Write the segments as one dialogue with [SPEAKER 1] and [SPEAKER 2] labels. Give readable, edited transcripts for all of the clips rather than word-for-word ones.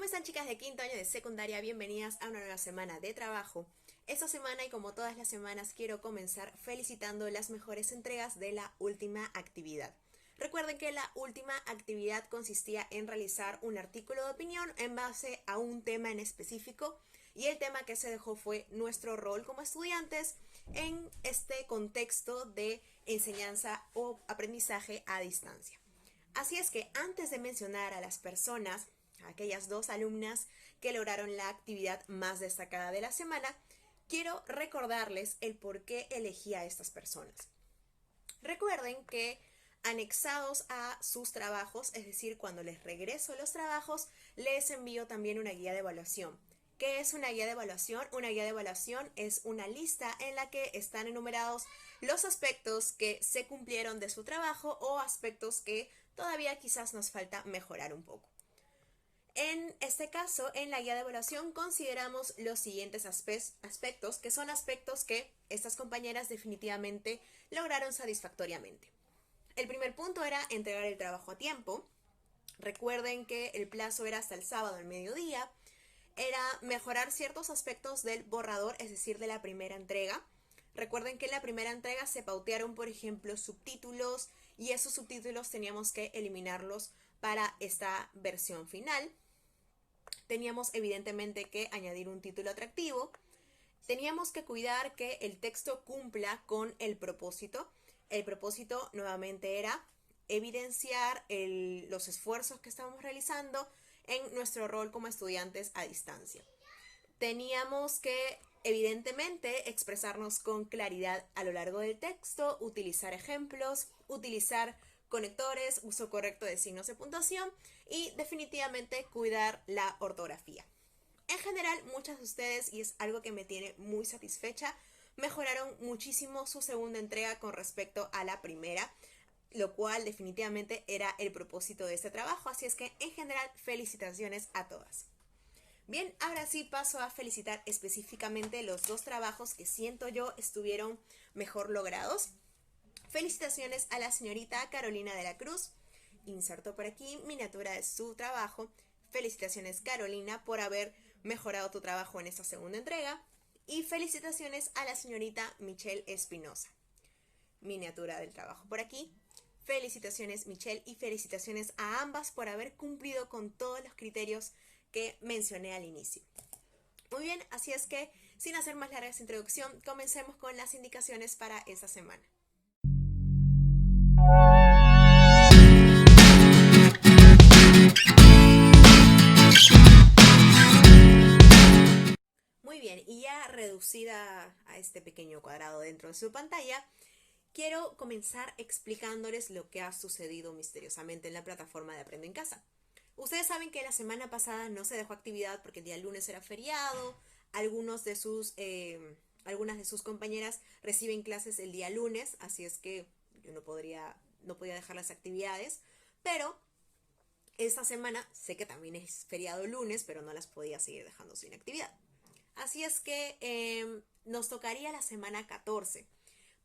[SPEAKER 1] ¿Cómo están, chicas de quinto año de secundaria? Bienvenidas a una nueva semana de trabajo. Esta semana, y como todas las semanas, quiero comenzar felicitando las mejores entregas de la última actividad. Recuerden que la última actividad consistía en realizar un artículo de opinión en base a un tema en específico, y el tema que se dejó fue nuestro rol como estudiantes en este contexto de enseñanza o aprendizaje a distancia. Así es que antes de mencionar a las personas, a aquellas dos alumnas que lograron la actividad más destacada de la semana, quiero recordarles el por qué elegí a estas personas. Recuerden que anexados a sus trabajos, es decir, cuando les regreso los trabajos, les envío también una guía de evaluación. ¿Qué es una guía de evaluación? Una guía de evaluación es una lista en la que están enumerados los aspectos que se cumplieron de su trabajo o aspectos que todavía quizás nos falta mejorar un poco. En este caso, en la guía de evaluación consideramos los siguientes aspectos, que son aspectos que estas compañeras definitivamente lograron satisfactoriamente. El primer punto era entregar el trabajo a tiempo. Recuerden que el plazo era hasta el sábado al mediodía. Era mejorar ciertos aspectos del borrador, es decir, de la primera entrega. Recuerden que en la primera entrega se pautearon, por ejemplo, subtítulos, y esos subtítulos teníamos que eliminarlos para esta versión final. Teníamos evidentemente que añadir un título atractivo. Teníamos que cuidar que el texto cumpla con el propósito. El propósito nuevamente era evidenciar los esfuerzos que estamos realizando en nuestro rol como estudiantes a distancia. Teníamos que evidentemente expresarnos con claridad a lo largo del texto, utilizar ejemplos, utilizar conectores, uso correcto de signos de puntuación y definitivamente cuidar la ortografía. En general, muchas de ustedes, y es algo que me tiene muy satisfecha, mejoraron muchísimo su segunda entrega con respecto a la primera, lo cual definitivamente era el propósito de este trabajo. Así es que, en general, felicitaciones a todas. Bien, ahora sí paso a felicitar específicamente los dos trabajos que siento yo estuvieron mejor logrados. Felicitaciones a la señorita Carolina de la Cruz. Inserto por aquí miniatura de su trabajo. Felicitaciones, Carolina, por haber mejorado tu trabajo en esta segunda entrega. Y felicitaciones a la señorita Michelle Espinosa. Miniatura del trabajo por aquí. Felicitaciones, Michelle, y felicitaciones a ambas por haber cumplido con todos los criterios que mencioné al inicio. Muy bien, así es que, sin hacer más larga esta introducción, comencemos con las indicaciones para esta semana. Muy bien, y ya reducida a este pequeño cuadrado dentro de su pantalla, quiero comenzar explicándoles lo que ha sucedido misteriosamente en la plataforma de Aprende en Casa. Ustedes saben que la semana pasada no se dejó actividad porque el día lunes era feriado. Algunas de sus compañeras reciben clases el día lunes, así es que yo no podía dejar las actividades. Pero esta semana sé que también es feriado lunes, pero no las podía seguir dejando sin actividad. Así es que nos tocaría la semana 14.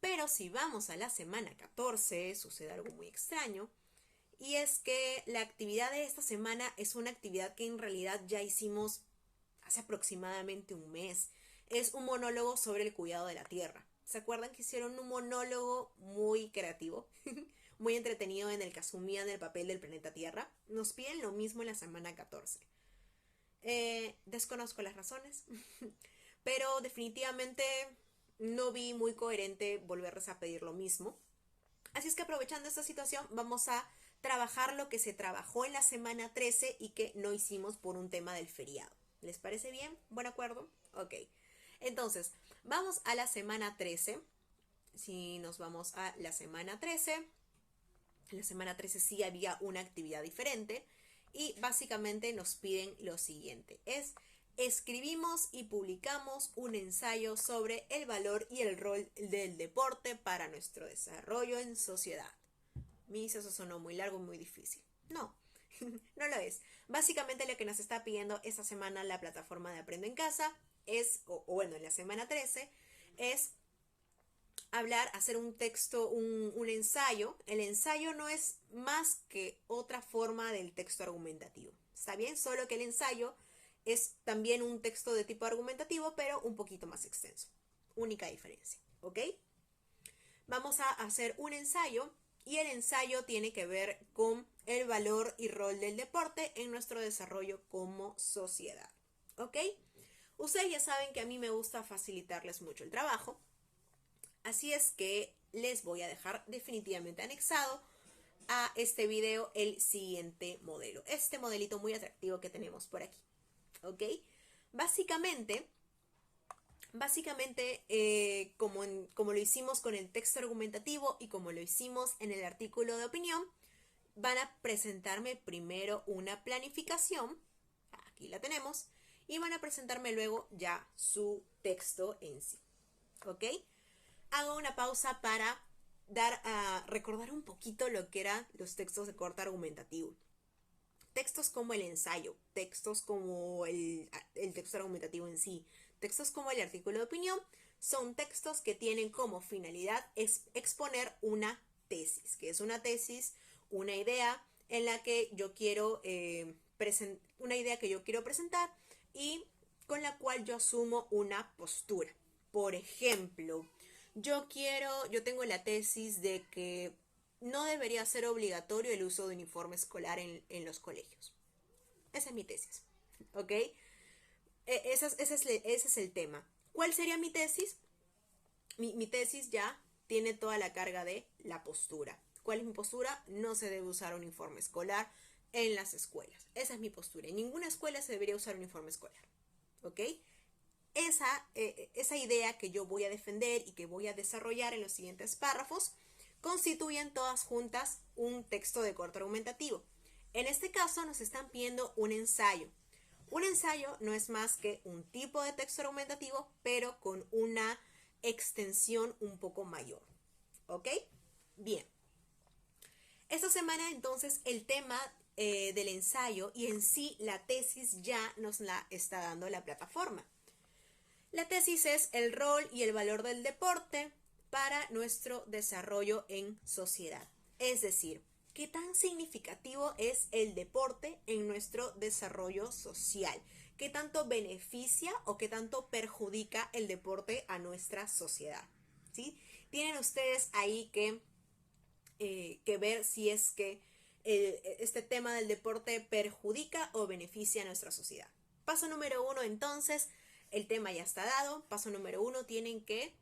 [SPEAKER 1] Pero si vamos a la semana 14, sucede algo muy extraño. Y es que la actividad de esta semana es una actividad que en realidad ya hicimos hace aproximadamente un mes. Es un monólogo sobre el cuidado de la tierra. ¿Se acuerdan que hicieron un monólogo muy creativo? Muy entretenido en el que asumían el papel del planeta Tierra. Nos piden lo mismo en la semana 14. Desconozco las razones, pero definitivamente no vi muy coherente volverles a pedir lo mismo. Así es que, aprovechando esta situación, vamos a trabajar lo que se trabajó en la semana 13 y que no hicimos por un tema del feriado. ¿Les parece bien? ¿Buen acuerdo? Ok. Entonces, vamos a la semana 13. Si nos vamos a la semana 13, en la semana 13 sí había una actividad diferente y básicamente nos piden lo siguiente. Escribimos y publicamos un ensayo sobre el valor y el rol del deporte para nuestro desarrollo en sociedad. Mis, eso sonó muy largo y muy difícil. No, no lo es. Básicamente lo que nos está pidiendo esta semana la plataforma de Aprendo en Casa es, o bueno, en la semana 13, es hablar, hacer un texto, un ensayo. El ensayo no es más que otra forma del texto argumentativo. Está bien, solo que el ensayo es también un texto de tipo argumentativo, pero un poquito más extenso. Única diferencia, ¿ok? Vamos a hacer un ensayo y el ensayo tiene que ver con el valor y rol del deporte en nuestro desarrollo como sociedad, ¿ok? Ustedes ya saben que a mí me gusta facilitarles mucho el trabajo, así es que les voy a dejar definitivamente anexado a este video el siguiente modelo, este modelito muy atractivo que tenemos por aquí, ¿ok? Básicamente, como lo hicimos con el texto argumentativo y como lo hicimos en el artículo de opinión, van a presentarme primero una planificación, aquí la tenemos, y van a presentarme luego ya su texto en sí, ¿ok? Hago una pausa para recordar un poquito lo que eran los textos de corte argumentativo. Textos como el ensayo, textos como el texto argumentativo en sí, textos como el artículo de opinión, son textos que tienen como finalidad exponer una tesis, que es una tesis, una idea en la que yo quiero una idea que yo quiero presentar y con la cual yo asumo una postura. Por ejemplo, yo tengo la tesis de que no debería ser obligatorio el uso de uniforme escolar en los colegios. Esa es mi tesis, ¿ok? Ese es el tema. ¿Cuál sería mi tesis? Mi tesis ya tiene toda la carga de la postura. ¿Cuál es mi postura? No se debe usar uniforme escolar en las escuelas. Esa es mi postura. En ninguna escuela se debería usar uniforme escolar, ¿ok? Esa idea que yo voy a defender y que voy a desarrollar en los siguientes párrafos constituyen todas juntas un texto de corte argumentativo. En este caso nos están pidiendo un ensayo. Un ensayo no es más que un tipo de texto argumentativo, pero con una extensión un poco mayor. ¿Ok? Bien. Esta semana entonces el tema del ensayo y en sí la tesis ya nos la está dando la plataforma. La tesis es el rol y el valor del deporte para nuestro desarrollo en sociedad. Es decir, ¿qué tan significativo es el deporte en nuestro desarrollo social? ¿Qué tanto beneficia o qué tanto perjudica el deporte a nuestra sociedad? ¿Sí? Tienen ustedes ahí que ver si es que este tema del deporte perjudica o beneficia a nuestra sociedad. Paso número 1, entonces, el tema ya está dado. Paso número 1, tienen que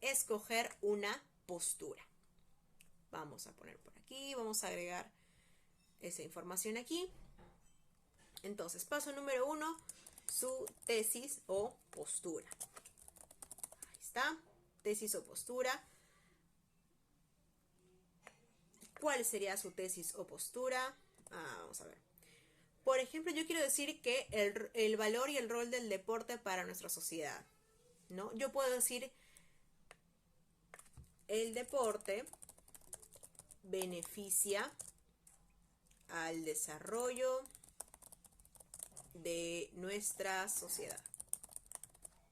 [SPEAKER 1] escoger una postura. Vamos a poner por aquí, vamos a agregar esa información aquí. Entonces, paso número 1, su tesis o postura. Ahí está, tesis o postura. ¿Cuál sería su tesis o postura? Vamos a ver. Por ejemplo, yo quiero decir que el valor y el rol del deporte para nuestra sociedad, ¿no? Yo puedo decir el deporte beneficia al desarrollo de nuestra sociedad.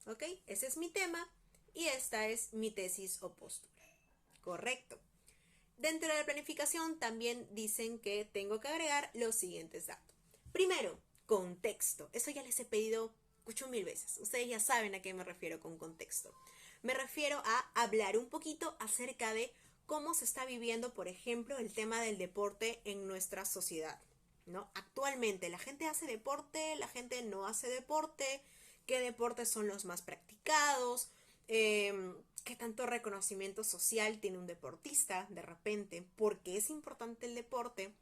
[SPEAKER 1] ¿Ok? Ese es mi tema y esta es mi tesis o postura. Correcto. Dentro de la planificación también dicen que tengo que agregar los siguientes datos. Primero, contexto. Eso ya les he pedido 8.000 veces. Ustedes ya saben a qué me refiero con contexto. Me refiero a hablar un poquito acerca de cómo se está viviendo, por ejemplo, el tema del deporte en nuestra sociedad, ¿no? Actualmente, ¿la gente hace deporte? ¿La gente no hace deporte? ¿Qué deportes son los más practicados? ¿Qué tanto reconocimiento social tiene un deportista de repente? ¿Por qué es importante el deporte?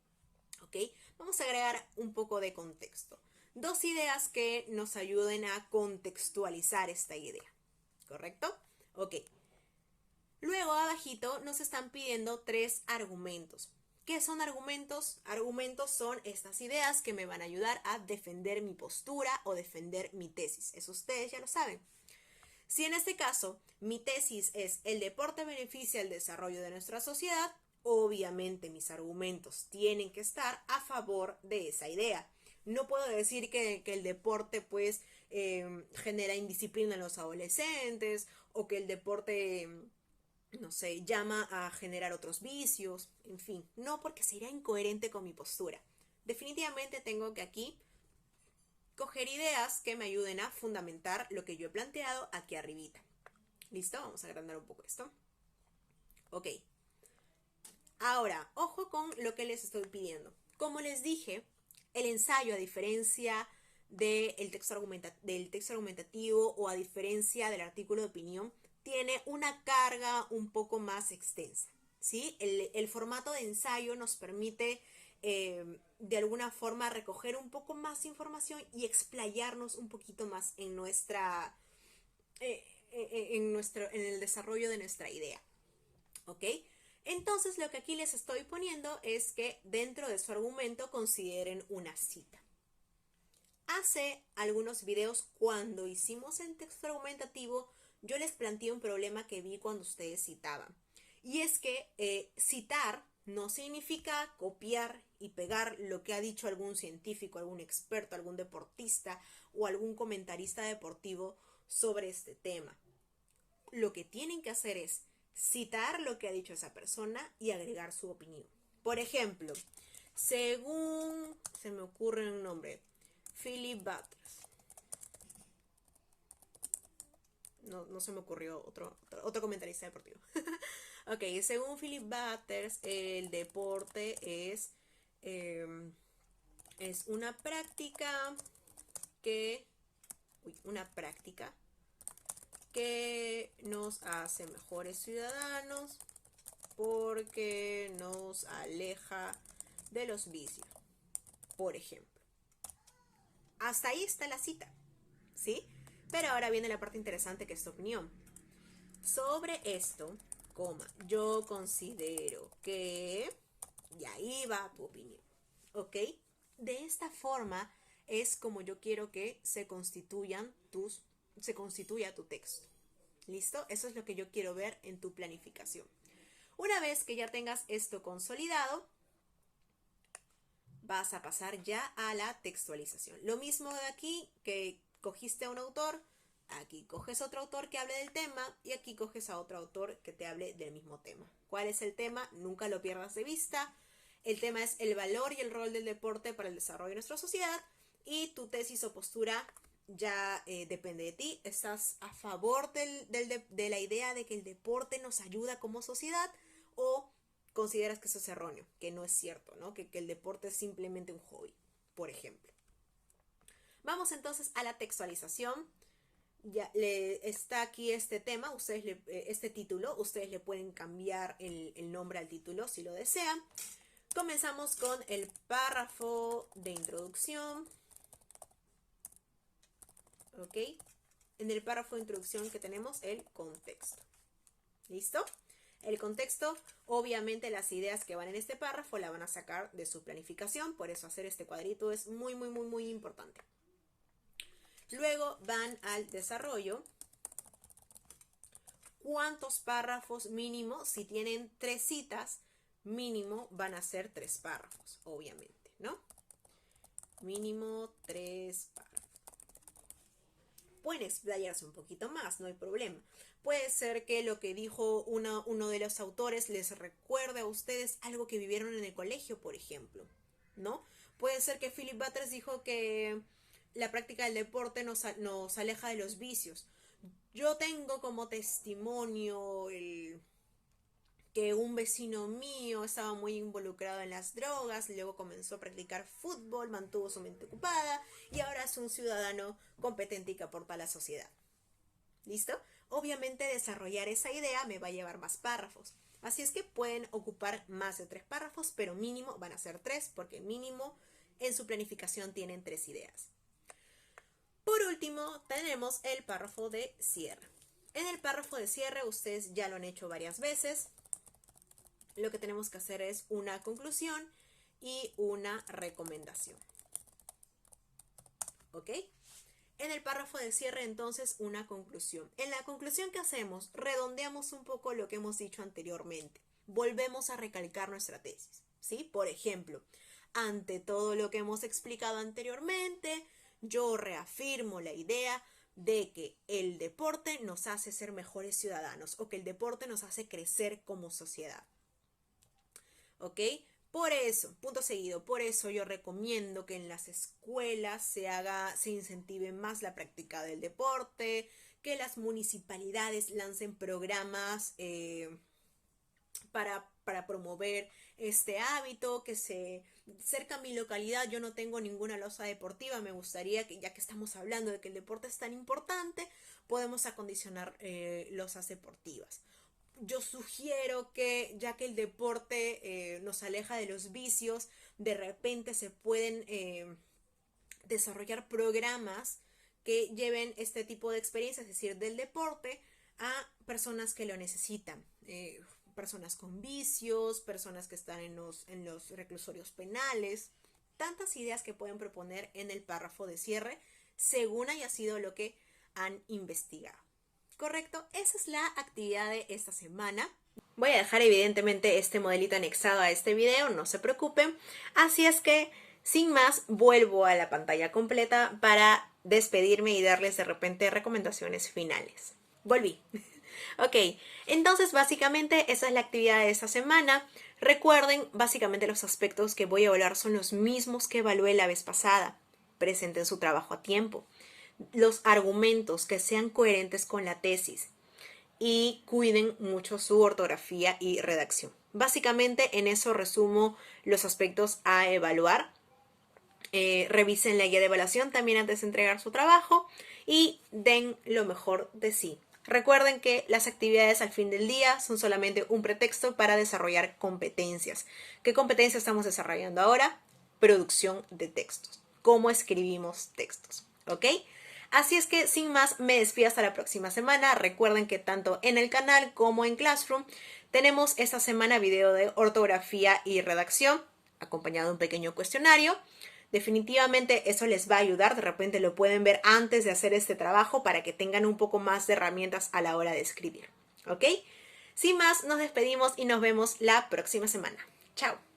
[SPEAKER 1] ¿Ok? Vamos a agregar un poco de contexto. Dos ideas que nos ayuden a contextualizar esta idea. ¿Correcto? Ok. Luego abajito nos están pidiendo 3 argumentos. ¿Qué son argumentos? Argumentos son estas ideas que me van a ayudar a defender mi postura o defender mi tesis. Eso ustedes ya lo saben. Si en este caso mi tesis es el deporte beneficia el desarrollo de nuestra sociedad, obviamente mis argumentos tienen que estar a favor de esa idea. No puedo decir que el deporte pues genera indisciplina en los adolescentes o que el deporte, no sé, llama a generar otros vicios, en fin, no, porque sería incoherente con mi postura. Definitivamente tengo que aquí recoger ideas que me ayuden a fundamentar lo que yo he planteado aquí arribita. ¿Listo? Vamos a agrandar un poco esto. Ok. Ahora, ojo con lo que les estoy pidiendo. Como les dije, el ensayo, a diferencia del texto argumentativo o a diferencia del artículo de opinión, tiene una carga un poco más extensa, ¿sí? El formato de ensayo nos permite de alguna forma recoger un poco más información y explayarnos un poquito más en en el desarrollo de nuestra idea. ¿Ok? Entonces lo que aquí les estoy poniendo es que dentro de su argumento consideren una cita. Hace algunos videos, cuando hicimos el texto argumentativo, yo les planteé un problema que vi cuando ustedes citaban. Y es que citar no significa copiar y pegar lo que ha dicho algún científico, algún experto, algún deportista o algún comentarista deportivo sobre este tema. Lo que tienen que hacer es citar lo que ha dicho esa persona y agregar su opinión. Por ejemplo, según se me ocurre un nombre, Philip Butters. No se me ocurrió otro comentarista deportivo. Ok, según Philip Butters, el deporte es una práctica que nos hace mejores ciudadanos porque nos aleja de los vicios, por ejemplo. Hasta ahí está la cita, ¿sí? Pero ahora viene la parte interesante, que es tu opinión. Sobre esto, yo considero que... Y ahí va tu opinión, ¿ok? De esta forma es como yo quiero que se constituya tu texto. ¿Listo? Eso es lo que yo quiero ver en tu planificación. Una vez que ya tengas esto consolidado, vas a pasar ya a la textualización. Lo mismo de aquí, que cogiste a un autor, aquí coges a otro autor que hable del tema y aquí coges a otro autor que te hable del mismo tema. ¿Cuál es el tema? Nunca lo pierdas de vista. El tema es el valor y el rol del deporte para el desarrollo de nuestra sociedad, y tu tesis o postura ya depende de ti. ¿Estás a favor de la idea de que el deporte nos ayuda como sociedad, o consideras que eso es erróneo, que no es cierto, ¿no? Que el deporte es simplemente un hobby, por ejemplo? Vamos entonces a la textualización. Ya está aquí este tema, este título, ustedes le pueden cambiar el nombre al título si lo desean. Comenzamos con el párrafo de introducción. ¿Ok? En el párrafo de introducción que tenemos el contexto. ¿Listo? El contexto, obviamente las ideas que van en este párrafo la van a sacar de su planificación, por eso hacer este cuadrito es muy importante. Luego van al desarrollo. ¿Cuántos párrafos mínimo? Si tienen 3 citas, mínimo van a ser 3 párrafos, obviamente, ¿no? Mínimo 3 párrafos. Pueden explayarse un poquito más, no hay problema. Puede ser que lo que dijo uno de los autores les recuerde a ustedes algo que vivieron en el colegio, por ejemplo, ¿no? Puede ser que Philip Butters dijo que la práctica del deporte nos aleja de los vicios. Yo tengo como testimonio que un vecino mío estaba muy involucrado en las drogas, luego comenzó a practicar fútbol, mantuvo su mente ocupada y ahora es un ciudadano competente y que aporta a la sociedad. ¿Listo? Obviamente desarrollar esa idea me va a llevar más párrafos. Así es que pueden ocupar más de 3 párrafos, pero mínimo van a ser 3, porque mínimo en su planificación tienen 3 ideas. Por último, tenemos el párrafo de cierre. En el párrafo de cierre, ustedes ya lo han hecho varias veces. Lo que tenemos que hacer es una conclusión y una recomendación. ¿Ok? En el párrafo de cierre, entonces, una conclusión. En la conclusión que hacemos, redondeamos un poco lo que hemos dicho anteriormente. Volvemos a recalcar nuestra tesis, ¿sí? Por ejemplo, ante todo lo que hemos explicado anteriormente, yo reafirmo la idea de que el deporte nos hace ser mejores ciudadanos, o que el deporte nos hace crecer como sociedad. ¿Ok? Por eso, punto seguido, por eso yo recomiendo que en las escuelas se incentive más la práctica del deporte, que las municipalidades lancen programas para promover este hábito, cerca a mi localidad yo no tengo ninguna losa deportiva, me gustaría que, ya que estamos hablando de que el deporte es tan importante, podemos acondicionar losas deportivas. Yo sugiero que, ya que el deporte nos aleja de los vicios, de repente se pueden desarrollar programas que lleven este tipo de experiencias, es decir, del deporte a personas que lo necesitan. Personas con vicios, personas que están en los reclusorios penales, tantas ideas que pueden proponer en el párrafo de cierre, según haya sido lo que han investigado. ¿Correcto? Esa es la actividad de esta semana. Voy a dejar evidentemente este modelito anexado a este video, no se preocupen. Así es que, sin más, vuelvo a la pantalla completa para despedirme y darles de repente recomendaciones finales. Volví. Ok, entonces básicamente esa es la actividad de esta semana. Recuerden, básicamente los aspectos que voy a evaluar son los mismos que evalué la vez pasada. Presenten su trabajo a tiempo. Los argumentos que sean coherentes con la tesis y cuiden mucho su ortografía y redacción. Básicamente en eso resumo los aspectos a evaluar. Revisen la guía de evaluación también antes de entregar su trabajo y den lo mejor de sí. Recuerden que las actividades al fin del día son solamente un pretexto para desarrollar competencias. ¿Qué competencia estamos desarrollando ahora? Producción de textos. ¿Cómo escribimos textos? ¿Ok? Así es que, sin más, me despido hasta la próxima semana. Recuerden que tanto en el canal como en Classroom tenemos esta semana video de ortografía y redacción, acompañado de un pequeño cuestionario. Definitivamente eso les va a ayudar, de repente lo pueden ver antes de hacer este trabajo para que tengan un poco más de herramientas a la hora de escribir, ¿ok? Sin más, nos despedimos y nos vemos la próxima semana. Chao.